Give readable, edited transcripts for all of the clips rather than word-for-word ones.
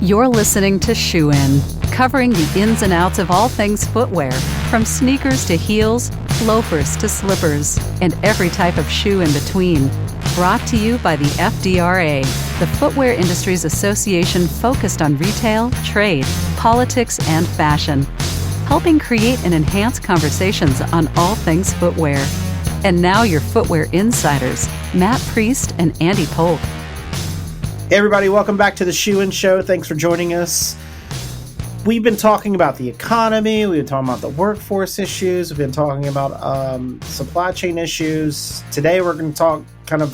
You're listening to Shoe In, covering the ins and outs of all things footwear, from sneakers to heels, loafers to slippers, and every type of shoe in between. Brought to you by the FDRA, the Footwear Industries Association focused on retail, trade, politics, and fashion, helping create and enhance conversations on all things footwear. And now your footwear insiders, Matt Priest and Andy Polk. Hey everybody, welcome back to the Shoe In Show. Thanks for joining us. We've been talking about the economy, we've been talking about the workforce issues, we've been talking about supply chain issues. Today we're going to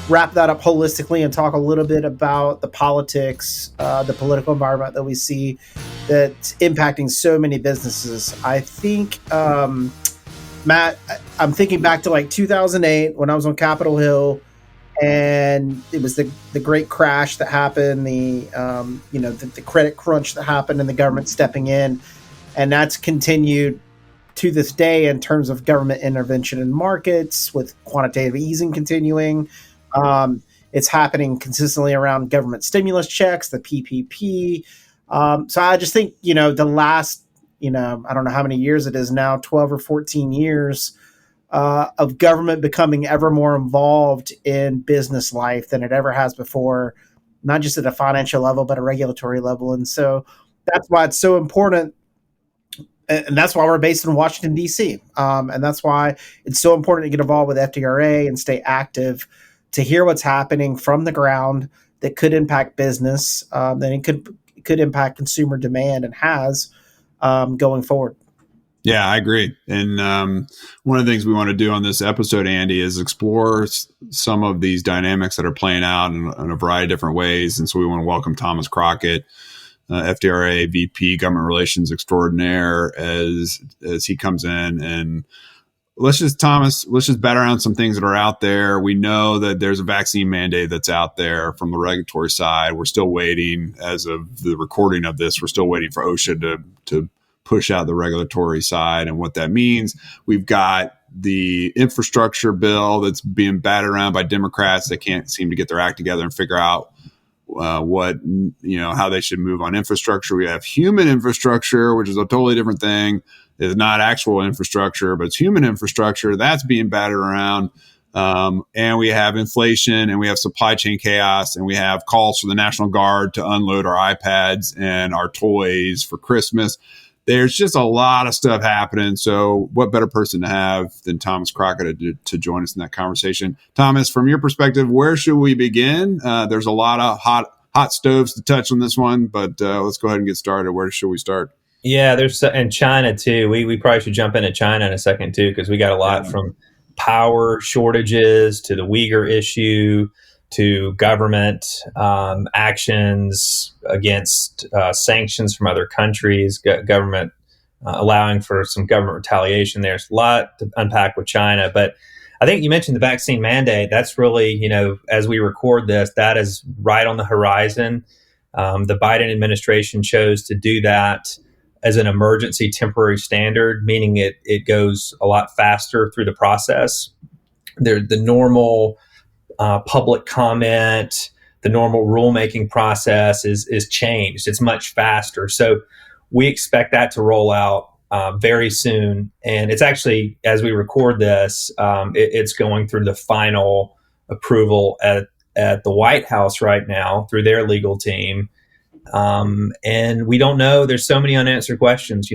wrap that up holistically and talk a little bit about the politics, the political environment that we see that's impacting so many businesses. I think, Matt, I'm thinking back to like 2008 when I was on Capitol Hill. And it was the great crash that happened, the credit crunch that happened, and the government stepping in, and that's continued to this day in terms of government intervention in markets with quantitative easing continuing. It's happening consistently around government stimulus checks, the PPP. So I just think the last I don't know how many years it is now, 12 or 14 years. Of government becoming ever more involved in business life than it ever has before, not just at a financial level, but a regulatory level. And so that's why it's so important. And that's why we're based in Washington, D.C. And that's why it's so important to get involved with FDRA and stay active to hear what's happening from the ground that could impact business, that it could impact consumer demand and has going forward. Yeah, I agree. And one of the things we want to do on this episode, Andy, is explore some of these dynamics that are playing out in a variety of different ways. And so we want to welcome Thomas Crockett, FDRA VP, Government Relations Extraordinaire, as he comes in. And let's just bat around some things that are out there. We know that there's a vaccine mandate that's out there from the regulatory side. We're still waiting, as of the recording of this, we're still waiting for OSHA to push out the regulatory side and what that means. We've got the infrastructure bill that's being batted around by Democrats that can't seem to get their act together and figure out how they should move on infrastructure. We have human infrastructure, which is a totally different thing. It's not actual infrastructure, but it's human infrastructure that's being batted around. And we have inflation, and we have supply chain chaos, and we have calls for the National Guard to unload our iPads and our toys for Christmas. There's just a lot of stuff happening. So what better person to have than Thomas Crockett to join us in that conversation? Thomas, from your perspective, where should we begin? There's a lot of hot stoves to touch on this one, but let's go ahead and get started. Where should we start? Yeah, there's in China too. We probably should jump into China in a second too, because we got a lot from power shortages to the Uyghur issue to government actions against sanctions from other countries, government allowing for some government retaliation. There's a lot to unpack with China. But I think you mentioned the vaccine mandate. That's really, as we record this, that is right on the horizon. The Biden administration chose to do that as an emergency temporary standard, meaning it goes a lot faster through the process. The normal public comment, the normal rulemaking process is changed. It's much faster. So we expect that to roll out very soon. And it's actually, as we record this, it's going through the final approval at the White House right now through their legal team. And we don't know. There's so many unanswered questions.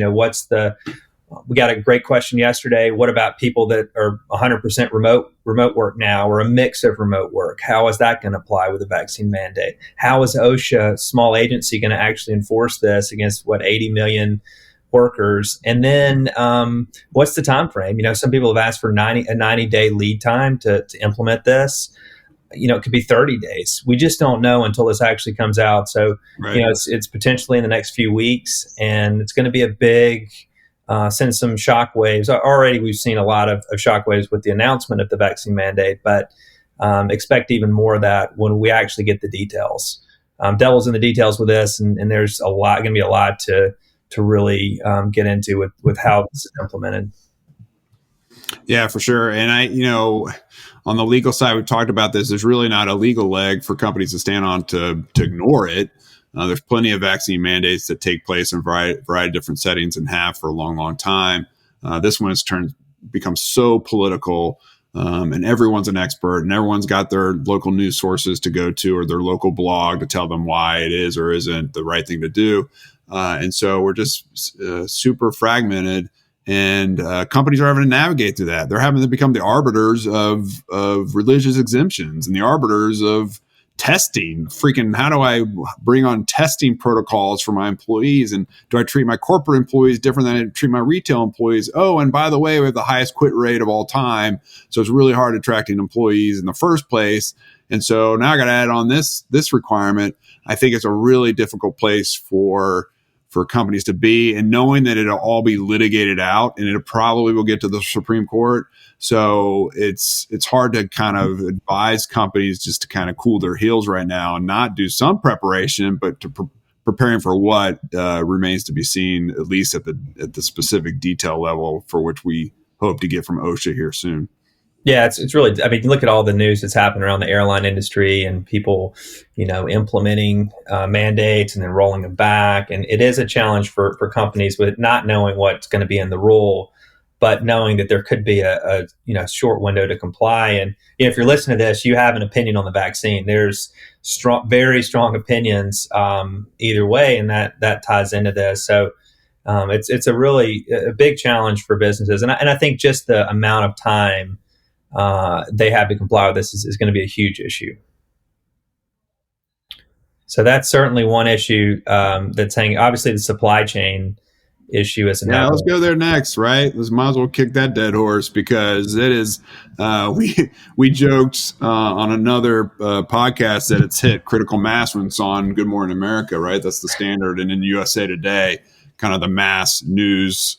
We got a great question yesterday. What about people that are 100% remote work now, or a mix of remote work? How is that going to apply with the vaccine mandate? How is OSHA, small agency, going to actually enforce this against 80 million workers? And then what's the time frame? Some people have asked for a 90-day lead time to implement this. It could be 30 days. We just don't know until this actually comes out. So, right. It's potentially in the next few weeks, and it's going to be a big send some shockwaves. Already we've seen a lot of shockwaves with the announcement of the vaccine mandate, but expect even more of that when we actually get the details. Devil's in the details with this, and there's going to be a lot to really get into with how this is implemented. Yeah, for sure. And on the legal side, we've talked about this. There's really not a legal leg for companies to stand on to ignore it. There's plenty of vaccine mandates that take place in a variety of different settings and have for a long, long time. This one has become so political, and everyone's an expert, and everyone's got their local news sources to go to or their local blog to tell them why it is or isn't the right thing to do. And so we're just super fragmented, and companies are having to navigate through that. They're having to become the arbiters of religious exemptions and the arbiters of testing. Freaking, how do I bring on testing protocols for my employees? And do I treat my corporate employees different than I treat my retail employees? Oh, and by the way, we have the highest quit rate of all time. So it's really hard attracting employees in the first place. And so now I got to add on this requirement. I think it's a really difficult place for companies to be, and knowing that it'll all be litigated out and it probably will get to the Supreme Court. So it's hard to kind of advise companies just to kind of cool their heels right now and not do some preparation, but to preparing for what remains to be seen, at least at the specific detail level for which we hope to get from OSHA here soon. Yeah, it's really, I mean, look at all the news that's happened around the airline industry and people, implementing mandates and then rolling them back. And it is a challenge for companies with not knowing what's going to be in the rule, but knowing that there could be a short window to comply. And if you're listening to this, you have an opinion on the vaccine. There's very strong opinions either way, and that ties into this. So it's a really a big challenge for businesses. And I think just the amount of time they have to comply with this is going to be a huge issue. So that's certainly one issue that's hanging. Obviously, the supply chain issue is another. Yeah, let's go there next, right? Let's might as well kick that dead horse, because it is. We joked on another podcast that it's hit critical mass when it's on Good Morning America, right? That's the standard, and in USA Today, kind of the mass news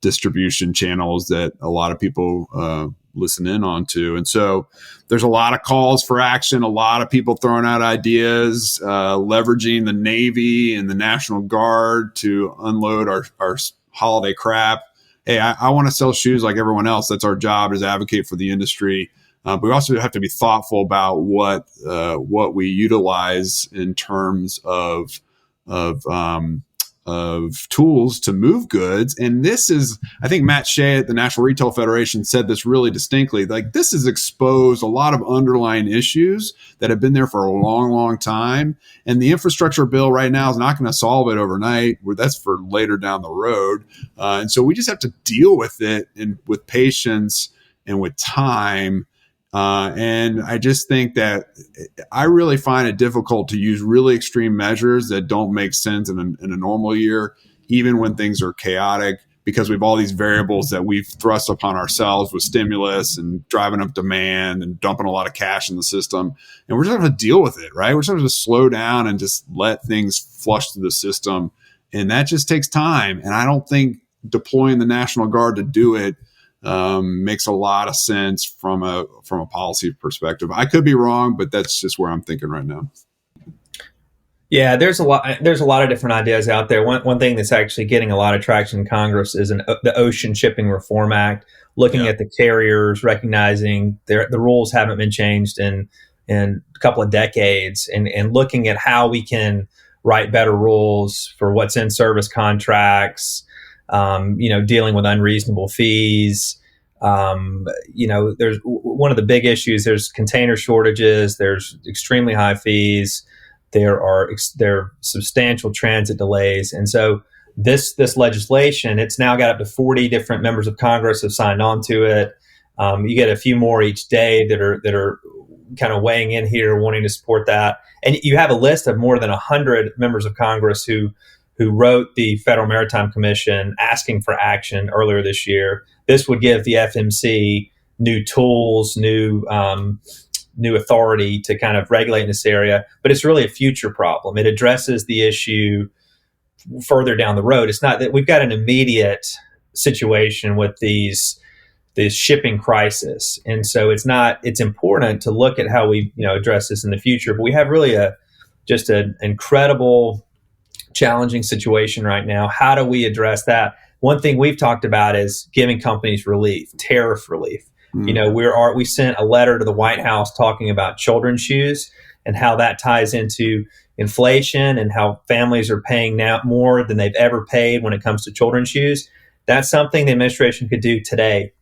distribution channels that a lot of people listen in on to. And so there's a lot of calls for action, a lot of people throwing out ideas, leveraging the Navy and the National Guard to unload our holiday crap. Hey, I want to sell shoes like everyone else. That's our job, is advocate for the industry. But we also have to be thoughtful about what we utilize in terms of tools to move goods. And this is, I think Matt Shea at the National Retail Federation said this really distinctly, like, this has exposed a lot of underlying issues that have been there for a long, long time. And the infrastructure bill right now is not going to solve it overnight. That's for later down the road. And so we just have to deal with it with patience and with time. And I just think that I really find it difficult to use really extreme measures that don't make sense in a normal year, even when things are chaotic, because we have all these variables that we've thrust upon ourselves with stimulus and driving up demand and dumping a lot of cash in the system. And we're just going to deal with it, right? We're just going to slow down and just let things flush through the system. And that just takes time. And I don't think deploying the National Guard to do it makes a lot of sense from a policy perspective. I could be wrong, but that's just where I'm thinking right now. Yeah, there's a lot of different ideas out there. One thing that's actually getting a lot of traction in Congress is the Ocean Shipping Reform Act, looking at the carriers, recognizing the rules haven't been changed in a couple of decades, and looking at how we can write better rules for what's in service contracts, dealing with unreasonable fees. There's one of the big issues. There's container shortages. There's extremely high fees. There are substantial transit delays. And so this legislation, it's now got up to 40 different members of Congress have signed on to it. You get a few more each day that are kind of weighing in here, wanting to support that. And you have a list of more than 100 members of Congress who wrote the Federal Maritime Commission asking for action earlier this year. This would give the FMC new tools, new authority to kind of regulate in this area. But it's really a future problem. It addresses the issue further down the road. It's not that we've got an immediate situation with this shipping crisis. And so it's important to look at how we address this in the future. But we have really just an incredible, challenging situation right now. How do we address that? One thing we've talked about is giving companies relief, tariff relief. We sent a letter to the White House talking about children's shoes and how that ties into inflation and how families are paying now more than they've ever paid when it comes to children's shoes. That's something the administration could do today.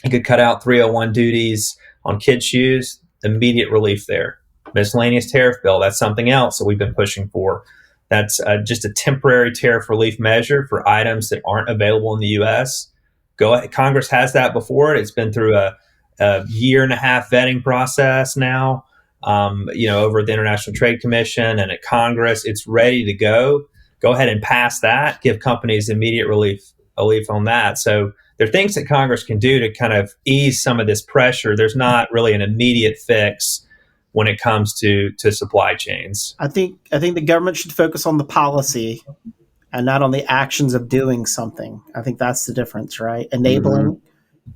It could cut out 301 duties on kids' shoes, immediate relief there. Miscellaneous tariff bill, that's something else that we've been pushing for. That's just a temporary tariff relief measure for items that aren't available in the U.S. Congress has that before. It's been through a year and a half vetting process now, over at the International Trade Commission and at Congress. It's ready to go. Go ahead and pass that. Give companies immediate relief on that. So there are things that Congress can do to kind of ease some of this pressure. There's not really an immediate fix when it comes to supply chains. I think the government should focus on the policy and not on the actions of doing something. I think that's the difference, right? Enabling,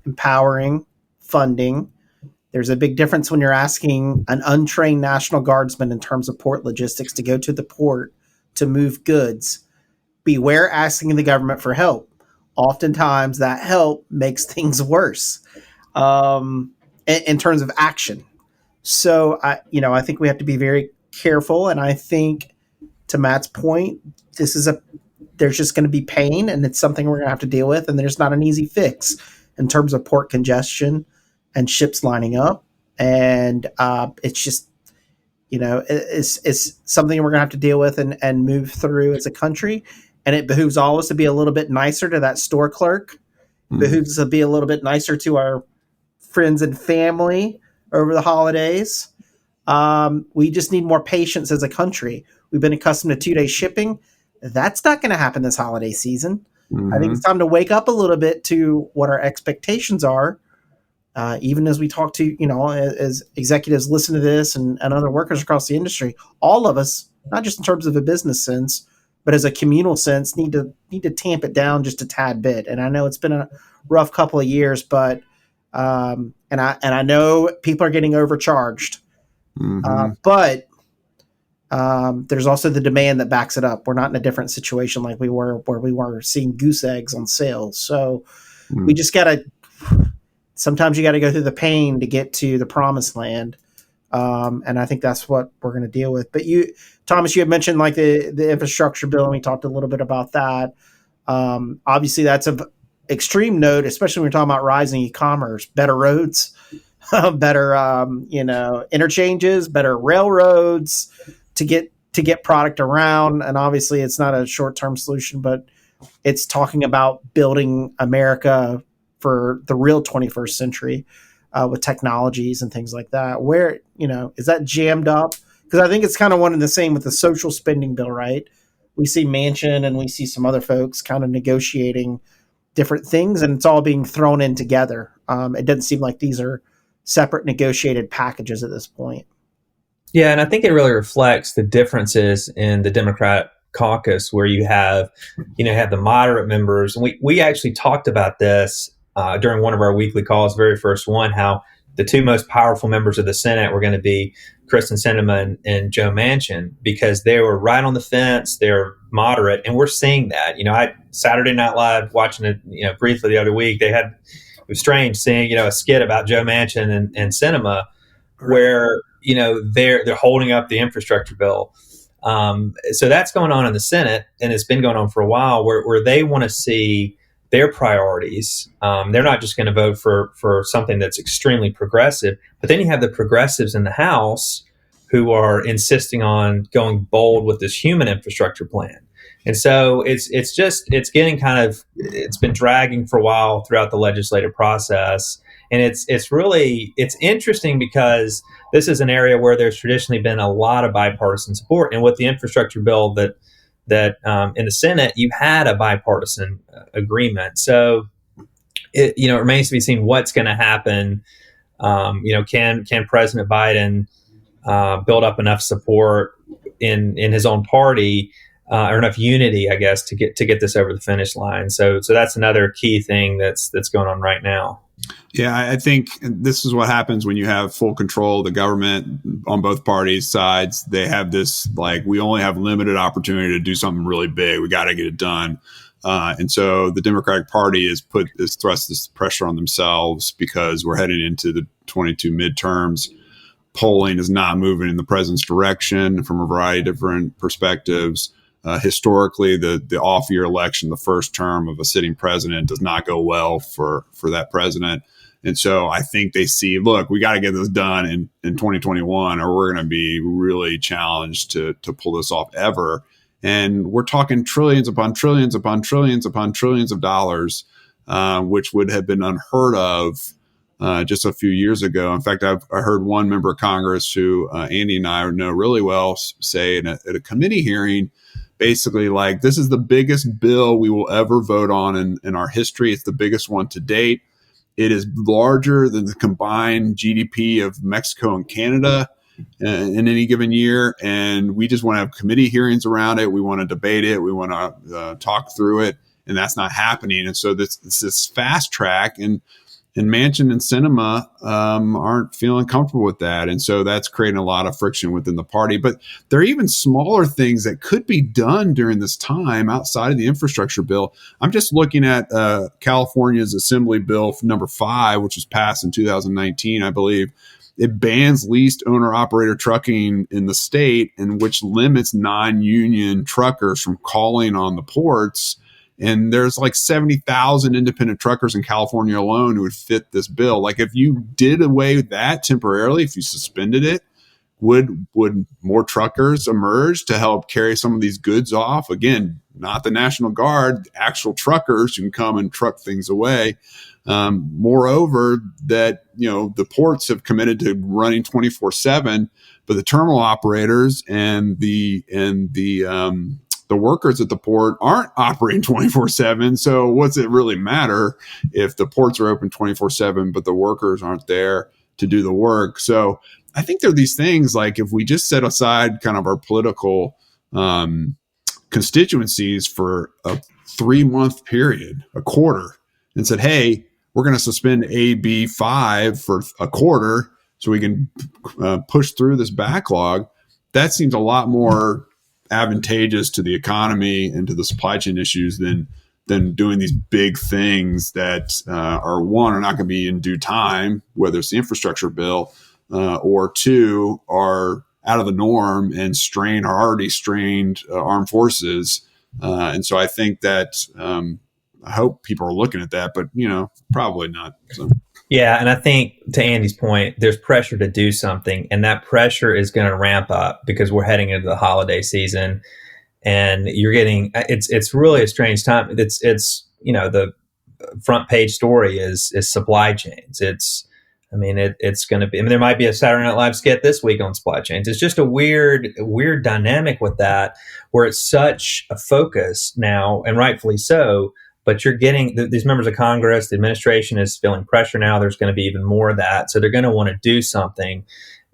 empowering, funding. There's a big difference when you're asking an untrained National Guardsman in terms of port logistics to go to the port to move goods. Beware asking the government for help. Oftentimes that help makes things worse in terms of action. So I think we have to be very careful. And I think, to Matt's point, there's just going to be pain, and it's something we're going to have to deal with. And there's not an easy fix in terms of port congestion and ships lining up. And it's just, it's something we're going to have to deal with and move through as a country. And it behooves all of us to be a little bit nicer to that store clerk. It behooves us to be a little bit nicer to our friends and family over the holidays. We just need more patience as a country. We've been accustomed to 2-day shipping. That's not going to happen this holiday season. I think it's time to wake up a little bit to what our expectations are. Even as we talk to, as executives listen to this and other workers across the industry, all of us, not just in terms of a business sense, but as a communal sense, need to tamp it down just a tad bit. And I know it's been a rough couple of years, but and I know people are getting overcharged, but there's also the demand that backs it up. We're not in a different situation like we were where we were seeing goose eggs on sale. So we just sometimes you got to go through the pain to get to the promised land. And I think that's what we're going to deal with. But Thomas, you had mentioned like the infrastructure bill, and we talked a little bit about that. Obviously, that's of extreme note, especially when we're talking about rising e-commerce, better roads, better interchanges, better railroads to get product around. And obviously, it's not a short-term solution, but it's talking about building America for the real 21st century. With technologies and things like that, where, is that jammed up? Because I think it's kind of one and the same with the social spending bill, right? We see Manchin and we see some other folks kind of negotiating different things, and it's all being thrown in together. It doesn't seem like these are separate negotiated packages at this point. Yeah, and I think it really reflects the differences in the Democratic caucus, where you have the moderate members. And we actually talked about this during one of our weekly calls, very first one, how the two most powerful members of the Senate were going to be Kristen Sinema and Joe Manchin, because they were right on the fence. They're moderate, and we're seeing that. I Saturday Night Live, watching it, briefly the other week, it was strange seeing, a skit about Joe Manchin and Sinema, where they're holding up the infrastructure bill. So that's going on in the Senate, and it's been going on for a while, where they want to see their priorities. They're not just going to vote for something that's extremely progressive, but then you have the progressives in the House who are insisting on going bold with this human infrastructure plan. And so it's been dragging for a while throughout the legislative process. And it's interesting because this is an area where there's traditionally been a lot of bipartisan support. And with the infrastructure bill that in the Senate, you had a bipartisan agreement. So it remains to be seen what's going to happen. Can President Biden build up enough support in his own party or enough unity, I guess, to get this over the finish line? So that's another key thing that's going on right now. Yeah, I think this is what happens when you have full control of the government on both parties' sides. They have this, we only have limited opportunity to do something really big. We got to get it done. And so the Democratic Party has thrust this pressure on themselves because we're heading into the 22 midterms. polling is not moving in the president's direction from a variety of different perspectives. Historically, the off-year election, the first term of a sitting president, does not go well for that president. And so I think they see, look, we got to get this done in 2021, or we're going to be really challenged to pull this off ever. And we're talking trillions upon trillions upon trillions upon trillions of dollars, which would have been unheard of just a few years ago. In fact, I heard one member of Congress who Andy and I know really well say at a committee hearing, basically like, this is the biggest bill we will ever vote on in our history. It's the biggest one to date. It is larger than the combined GDP of Mexico and Canada in any given year. And we just want to have committee hearings around it. We want to debate it. We want to talk through it. And that's not happening. And so this fast track, and Manchin and Sinema aren't feeling comfortable with that. And so that's creating a lot of friction within the party. But there are even smaller things that could be done during this time outside of the infrastructure bill. I'm just looking at California's Assembly Bill number 5, which was passed in 2019, I believe. It bans leased owner-operator trucking in the state, and which limits non-union truckers from calling on the ports. And there's like 70,000 independent truckers in California alone who would fit this bill. Like, if you did away with that temporarily, if you suspended it, would more truckers emerge to help carry some of these goods off? Again, not the National Guard, actual truckers who can come and truck things away. Moreover, that, the ports have committed to running 24/7, but the terminal operators and the workers at the port aren't operating 24/7. So what's it really matter if the ports are open 24/7, but the workers aren't there to do the work? So I think there are these things like, if we just set aside kind of our political constituencies for a 3-month period, a quarter, and said, hey, we're going to suspend AB 5 for a quarter so we can push through this backlog, that seems a lot more advantageous to the economy and to the supply chain issues than doing these big things that are not going to be in due time, whether it's the infrastructure bill, or 2, are out of the norm and strain our already strained armed forces. And so I think that I hope people are looking at that, but probably not. So. Yeah, and I think, to Andy's point, there's pressure to do something, and that pressure is going to ramp up because we're heading into the holiday season, and you're getting it's really a strange time. It's the front page story is supply chains. It's going to be. There might be a Saturday Night Live skit this week on supply chains. It's just a weird dynamic with that, where it's such a focus now, and rightfully so. But you're getting these members of Congress, the administration is feeling pressure now. There's going to be even more of that. So they're going to want to do something.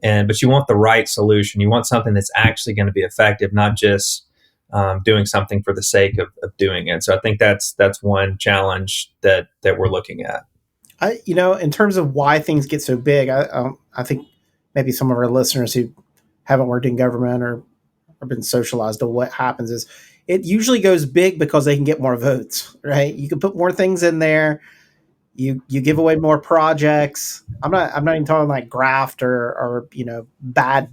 But you want the right solution. You want something that's actually going to be effective, not just doing something for the sake of doing it. So I think that's one challenge that we're looking at. In terms of why things get so big, I think maybe some of our listeners who haven't worked in government or been socialized to what happens is, it usually goes big because they can get more votes, right? You can put more things in there. You give away more projects. I'm not even talking like graft or bad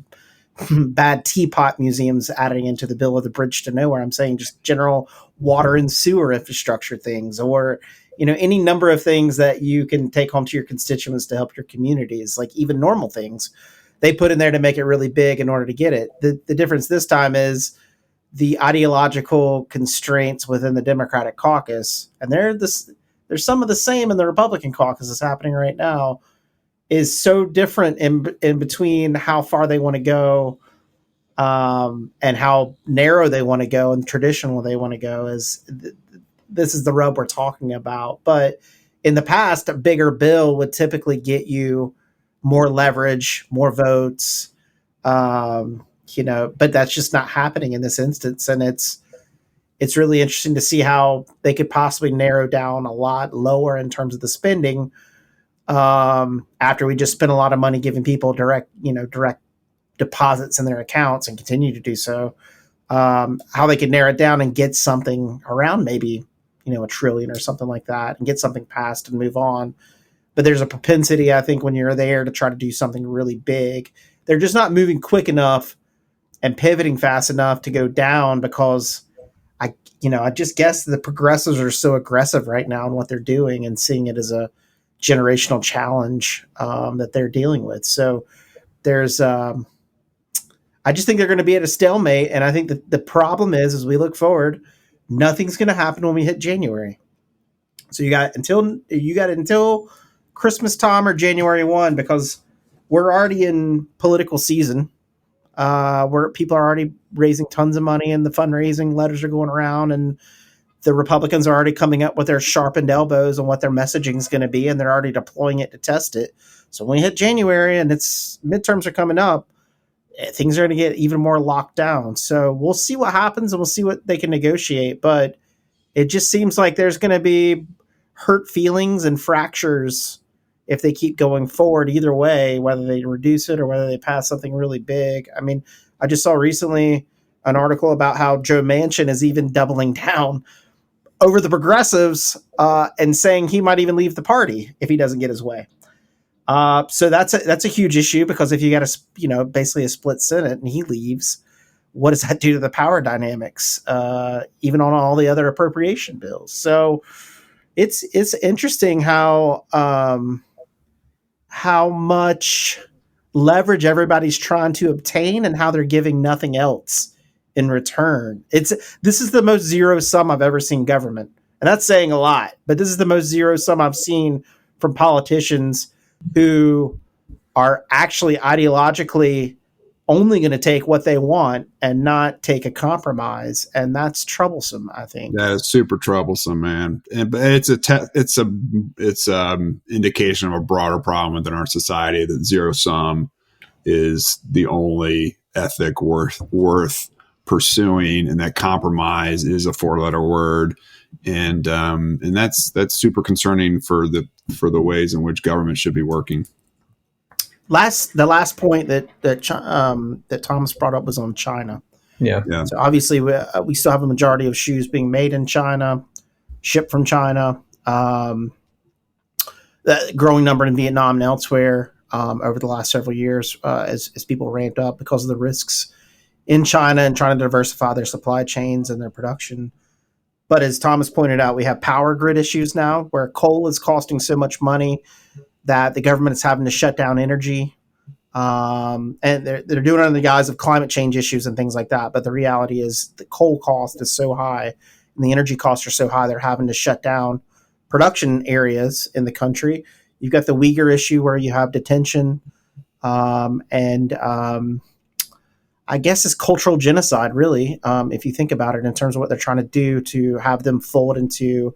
teapot museums adding into the bill of the bridge to nowhere. I'm saying just general water and sewer infrastructure things, or any number of things that you can take home to your constituents to help your communities, like even normal things they put in there to make it really big in order to get it. The difference this time is the ideological constraints within the Democratic caucus, and there's some of the same in the Republican caucus that's happening right now, is so different in between how far they want to go and how narrow they want to go and traditional they want to go. This is the rub we're talking about. But in the past, a bigger bill would typically get you more leverage, more votes, but that's just not happening in this instance. And it's really interesting to see how they could possibly narrow down a lot lower in terms of the spending after we just spent a lot of money giving people direct deposits in their accounts and continue to do so. How they could narrow it down and get something around maybe, $1 trillion or something like that, and get something passed and move on. But there's a propensity, I think, when you're there to try to do something really big, they're just not moving quick enough and pivoting fast enough to go down, because I just guess the progressives are so aggressive right now in what they're doing and seeing it as a generational challenge that they're dealing with. So there's, I just think they're going to be at a stalemate. And I think that the problem is, as we look forward, nothing's going to happen when we hit January. So you got until Christmas time or January 1, because we're already in political season. Where people are already raising tons of money and the fundraising letters are going around, and the Republicans are already coming up with their sharpened elbows on what their messaging is going to be, and they're already deploying it to test it. So when we hit January and it's midterms are coming up, things are going to get even more locked down. So we'll see what happens and we'll see what they can negotiate. But it just seems like there's going to be hurt feelings and fractures if they keep going forward either way, whether they reduce it or whether they pass something really big. I mean, I just saw recently an article about how Joe Manchin is even doubling down over the progressives and saying he might even leave the party if he doesn't get his way. So that's a huge issue, because if you got basically a split Senate and he leaves, what does that do to the power dynamics, even on all the other appropriation bills? So it's interesting how much leverage everybody's trying to obtain and how they're giving nothing else in return. This is the most zero sum I've ever seen government. And that's saying a lot, but this is the most zero sum I've seen from politicians who are actually ideologically only going to take what they want and not take a compromise. And that's troublesome, I think. That is super troublesome, man. But it's indication of a broader problem within our society, that zero sum is the only ethic worth pursuing, and that compromise is a 4-letter word. And that's super concerning for the ways in which government should be working. The last point that Thomas brought up was on China. Yeah. So obviously we still have a majority of shoes being made in China, shipped from China. The growing number in Vietnam and elsewhere over the last several years as people ramped up because of the risks in China and trying to diversify their supply chains and their production. But as Thomas pointed out, we have power grid issues now, where coal is costing so much money that the government is having to shut down energy. And they're doing it under the guise of climate change issues and things like that. But the reality is the coal cost is so high and the energy costs are so high, they're having to shut down production areas in the country. You've got the Uyghur issue where you have detention I guess it's cultural genocide, really, if you think about it, in terms of what they're trying to do to have them fold into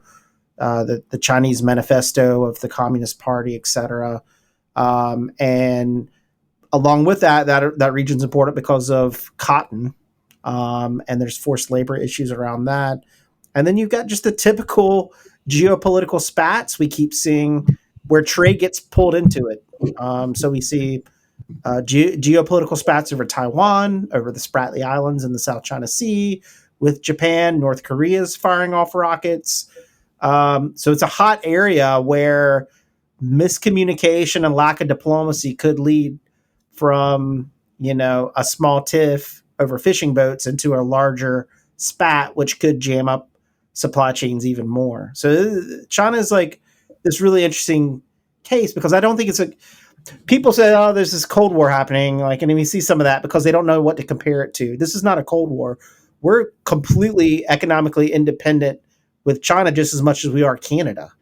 the Chinese manifesto of the Communist Party, et cetera. And along with that region's important because of cotton, and there's forced labor issues around that. And then you've got just the typical geopolitical spats we keep seeing where trade gets pulled into it. So we see geopolitical spats over Taiwan, over the Spratly Islands in the South China Sea, with Japan. North Korea's firing off rockets. So it's a hot area where miscommunication and lack of diplomacy could lead from, a small tiff over fishing boats into a larger spat, which could jam up supply chains even more. So China is like this really interesting case, because I don't think people say, oh, there's this Cold War happening. And we see some of that because they don't know what to compare it to. This is not a Cold War. We're completely economically independent with China just as much as we are Canada.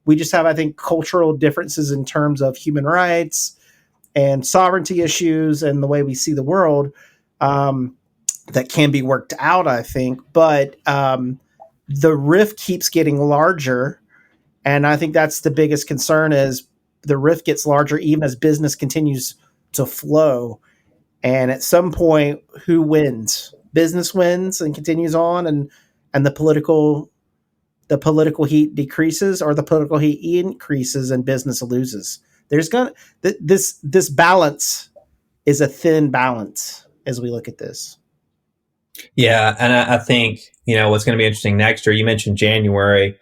We just have, I think, cultural differences in terms of human rights and sovereignty issues and the way we see the world that can be worked out, I think. But the rift keeps getting larger. And I think that's the biggest concern, is the rift gets larger even as business continues to flow. And at some point, who wins? Business wins and continues on, and the political heat decreases, or the political heat increases and business loses. There's this balance is a thin balance as we look at this. Yeah, and I think what's going to be interesting next year. You mentioned January,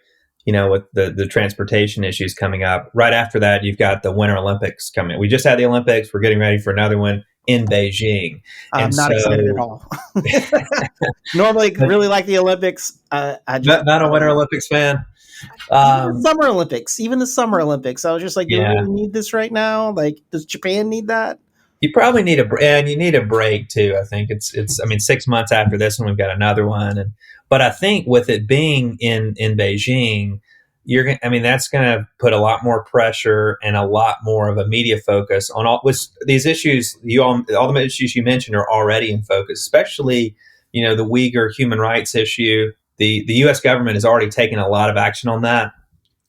with the transportation issues coming up. Right after that, you've got the Winter Olympics coming. We just had the Olympics. We're getting ready for another one. in Beijing. I'm And not so, excited at all. Normally, really like the Olympics. I just not a Winter Olympics fan. even the Summer Olympics. Even the Summer Olympics. I was just like, do we Yeah. really need this right now? Like, does Japan need that? You probably need and you need a break too. I think it's. I mean, 6 months after this one, we've got another one, but I think with it being in Beijing, that's going to put a lot more pressure and a lot more of a media focus on all these issues. All the issues you mentioned are already in focus, especially the Uyghur human rights issue. The U.S. government has already taken a lot of action on that.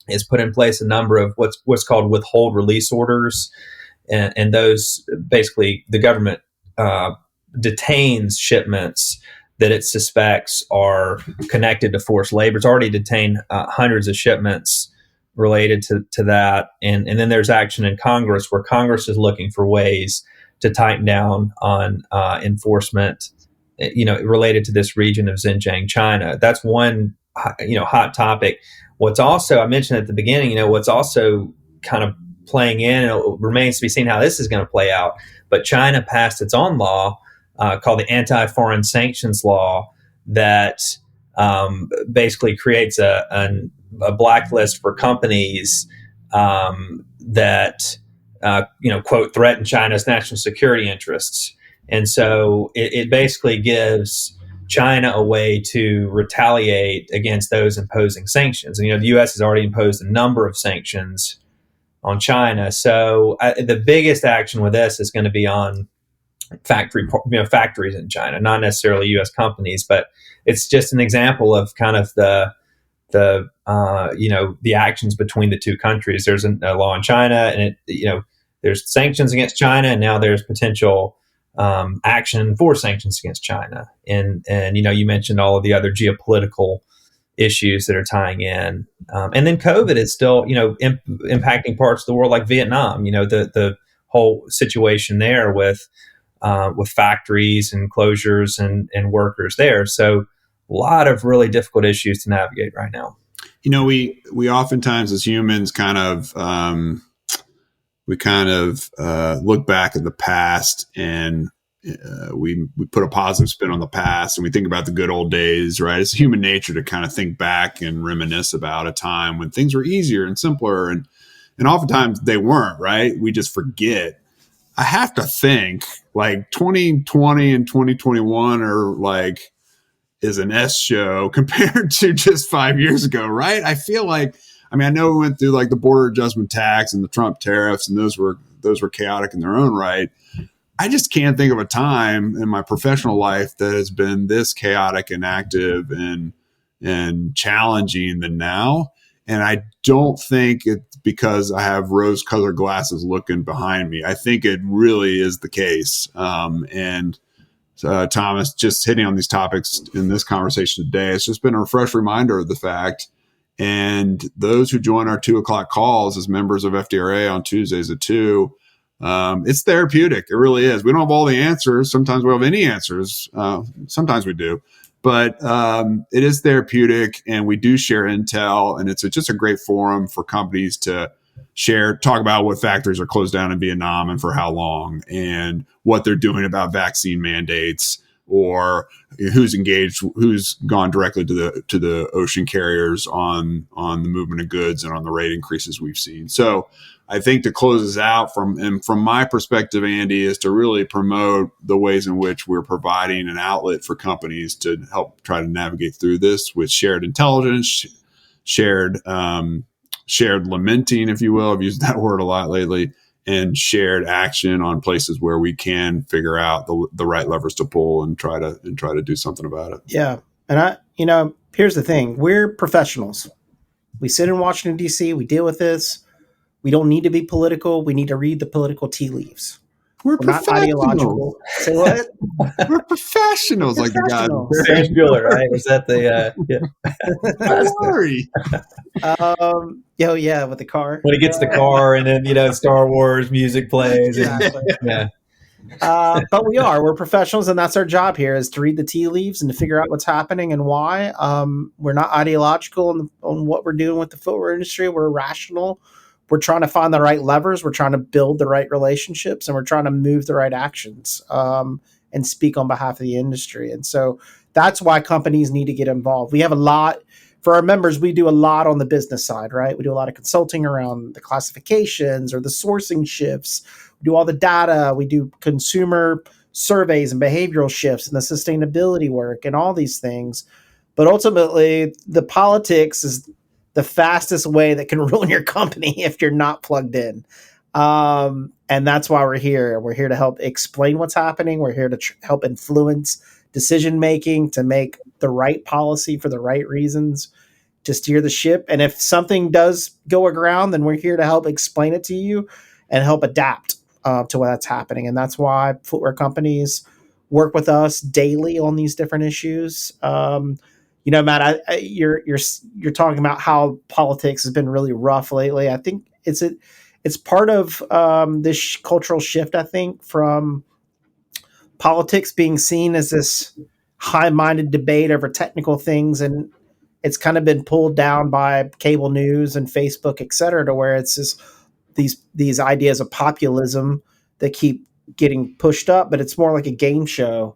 It's put in place a number of what's called withhold release orders. And those basically the government detains shipments that it suspects are connected to forced labor. It's already detained hundreds of shipments related to that. And then there's action in Congress where Congress is looking for ways to tighten down on enforcement, related to this region of Xinjiang, China. That's one, hot topic. What's also, I mentioned at the beginning, what's also kind of playing in, and it remains to be seen how this is going to play out. But China passed its own law called the Anti-Foreign Sanctions Law that basically creates a blacklist for companies that quote threaten China's national security interests. And so it basically gives China a way to retaliate against those imposing sanctions. And the U.S. has already imposed a number of sanctions on China. So the biggest action with this is going to be on factories in China, not necessarily U.S. companies, but it's just an example of kind of the actions between the two countries. There's a law in China, and there's sanctions against China, and now there's potential action for sanctions against China. And you mentioned all of the other geopolitical issues that are tying in, and then COVID is still impacting parts of the world like Vietnam. The whole situation there with factories and closures and workers there. So a lot of really difficult issues to navigate right now. We oftentimes as humans kind of look back at the past and we put a positive spin on the past and we think about the good old days, right? It's human nature to kind of think back and reminisce about a time when things were easier and simpler, and oftentimes they weren't, right? We just forget. I have to think like 2020 and 2021 are is an S show compared to just 5 years ago, right? I feel like, I know we went through the border adjustment tax and the Trump tariffs, and those were chaotic in their own right. I just can't think of a time in my professional life that has been this chaotic and active and challenging than now. And I don't think it's because I have rose-colored glasses looking behind me. I think it really is the case. Thomas, just hitting on these topics in this conversation today, it's just been a fresh reminder of the fact. And those who join our 2:00 calls as members of FDRA on Tuesdays at 2, it's therapeutic. It really is. We don't have all the answers. Sometimes we don't have any answers. Sometimes we do. But it is therapeutic, and we do share intel, and it's just a great forum for companies to talk about what factories are closed down in Vietnam and for how long, and what they're doing about vaccine mandates, or who's engaged, who's gone directly to the ocean carriers on the movement of goods and on the rate increases we've seen. So I think to close this out from my perspective, Andy, is to really promote the ways in which we're providing an outlet for companies to help try to navigate through this with shared intelligence, shared lamenting, if you will. I've used that word a lot lately, and shared action on places where we can figure out the right levers to pull and try to do something about it. Yeah. And here's the thing. We're professionals. We sit in Washington, D.C. We deal with this. We don't need to be political. We need to read the political tea leave. We're not ideological. Say what? We're professionals, like the guy. James Bueller, right? Was that the Sorry. Yeah, with the car. When he gets the car, and then Star Wars music plays. Exactly. Yeah. But we're professionals, and that's our job here, is to read the tea leaves and to figure out what's happening and why. We're not ideological on what we're doing with the footwear industry. We're rational. we're trying to find the right levers, we're trying to build the right relationships, and we're trying to move the right actions and speak on behalf of the industry. And so that's why companies need to get involved. We have a lot for our members. We do a lot on the business side, right? We do a lot of consulting around the classifications or the sourcing shifts. We do all the data. We do consumer surveys and behavioral shifts and the sustainability work and all these things. But ultimately, the politics is the fastest way that can ruin your company if you're not plugged in. And that's why we're here. We're here to help explain what's happening. We're here to help influence decision-making, to make the right policy for the right reasons, to steer the ship. And if something does go aground, then we're here to help explain it to you and help adapt to what's happening. And that's why footwear companies work with us daily on these different issues. Matt, you're talking about how politics has been really rough lately. I think it's part of this cultural shift, I think, from politics being seen as this high-minded debate over technical things, and it's kind of been pulled down by cable news and Facebook, et cetera, to where it's just these ideas of populism that keep getting pushed up, but it's more like a game show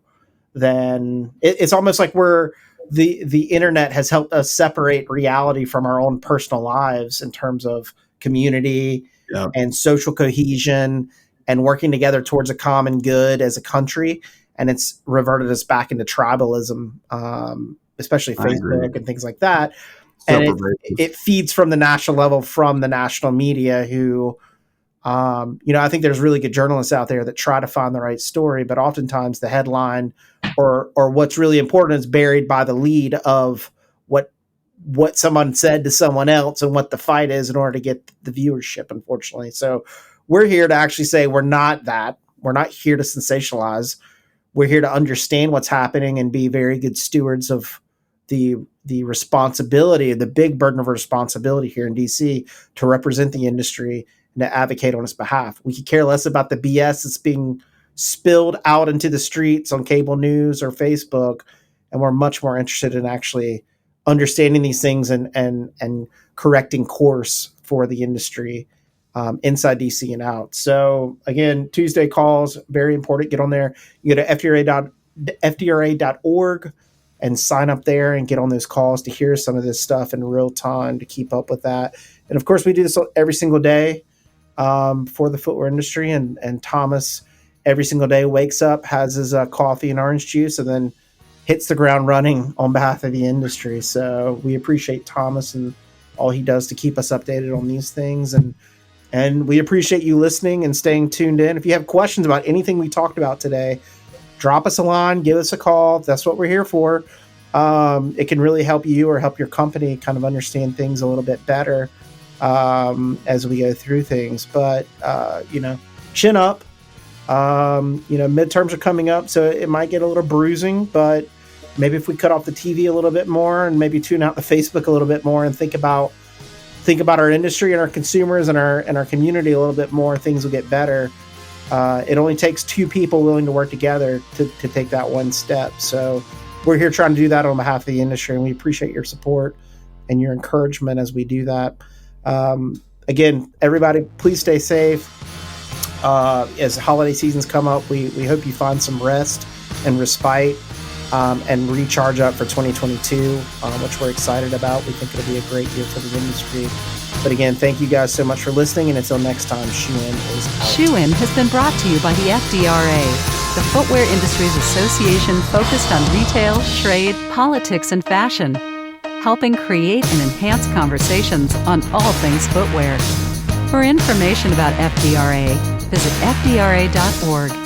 than it's almost like the internet has helped us separate reality from our own personal lives in terms of community and social cohesion and working together towards a common good as a country. And it's reverted us back into tribalism, especially Facebook and things like that. And it feeds from the national level, from the national media who, I think there's really good journalists out there that try to find the right story, but oftentimes the headline or what's really important is buried by the lead of what someone said to someone else and what the fight is in order to get the viewership, unfortunately. So we're here to actually say we're not that. We're not here to sensationalize. We're here to understand what's happening and be very good stewards of the responsibility, the big burden of responsibility here in DC to represent the industry and to advocate on its behalf. We could care less about the BS that's being spilled out into the streets on cable news or Facebook, and we're much more interested in actually understanding these things and correcting course for the industry inside DC and out. So again, Tuesday calls, very important. Get on there. You go to FDRA.org and sign up there and get on those calls to hear some of this stuff in real time, to keep up with that. And of course, we do this every single day for the footwear industry. And Thomas every single day wakes up, has his coffee and orange juice, and then hits the ground running on behalf of the industry. So we appreciate Thomas and all he does to keep us updated on these things. And we appreciate you listening and staying tuned in. If you have questions about anything we talked about today, drop us a line, give us a call. That's what we're here for. It can really help you or help your company kind of understand things a little bit better as we go through things. But, chin up. Midterms are coming up, so it might get a little bruising, but maybe if we cut off the TV a little bit more and maybe tune out the Facebook a little bit more and think about our industry and our consumers and our community a little bit more, things will get better. It only takes two people willing to work together to take that one step. So we're here trying to do that on behalf of the industry, and we appreciate your support and your encouragement as we do that. Again, everybody, please stay safe. As holiday seasons come up, we hope you find some rest and respite and recharge up for 2022, which we're excited about. We think it'll be a great year for the industry. But again, thank you guys so much for listening, and until next time, Shoe In is out. Shoe In has been brought to you by the FDRA, the Footwear Industries Association focused on retail, trade, politics, and fashion, helping create and enhance conversations on all things footwear. For information about FDRA, visit fdra.org.